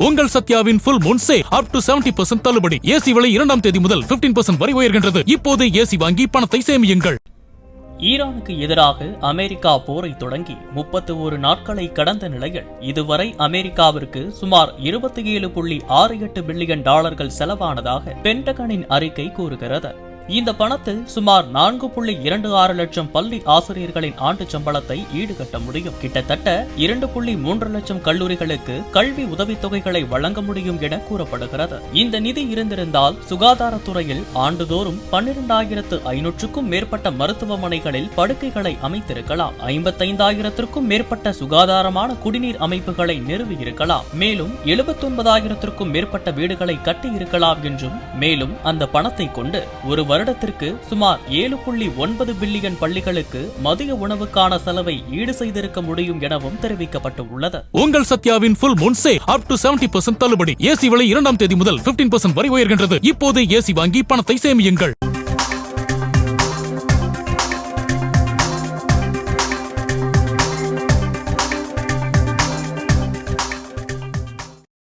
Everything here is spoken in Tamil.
உங்கள் சத்யாவின் full moon sale up to 70% தள்ளுபடி. ஏசி விலை 2ஆம் தேதி முதல் 15% வரை உயர்கின்றது. இப்போது ஏசி வாங்கி பணத்தை சேமியுங்கள். ஈரானுக்கு எதிராக அமெரிக்கா போரை தொடங்கி 31 நாட்களை கடந்த நிலையில் இதுவரை அமெரிக்காவிற்கு சுமார் 27.68 பில்லியன் டாலர்கள் செலவானதாக பென்டகனின் அறிக்கை கூறுகிறது. இந்த பணத்தில் சுமார் 4.26 லட்சம் பள்ளி ஆசிரியர்களின் ஆண்டு சம்பளத்தை ஈடுகட்ட முடியும். கிட்டத்தட்ட 2.3 லட்சம் கல்லூரிகளுக்கு கல்வி உதவித்தொகைகளை வழங்க முடியும் என கூறப்படுகிறது. இந்த நிதி இருந்திருந்தால் சுகாதாரத்துறையில் ஆண்டுதோறும் 12,500க்கும் மேற்பட்ட மருத்துவமனைகளில் படுக்கைகளை அமைத்திருக்கலாம். 55,000க்கும் மேற்பட்ட சுகாதாரமான குடிநீர் அமைப்புகளை நிறுவியிருக்கலாம். மேலும் 79,000க்கும் மேற்பட்ட வீடுகளை கட்டியிருக்கலாம் என்றும், மேலும் அந்த பணத்தை கொண்டு ஒரு வருடத்திற்கு சுமார் 7.9 பில்லியன் பள்ளிகளுக்கு மதிய உணவுக்கான செலவை ஈடு செய்திருக்க முடியும் எனவும் தெரிவிக்கப்பட்டுள்ளது. உங்கள் சத்யாவின் full moon sale up to 70% தள்ளுபடி. ஏசி விலை 2ஆம் தேதி முதல் 15% வரை உயர்கின்றது. இப்போது ஏசி வாங்கி பணத்தை சேமியுங்கள்.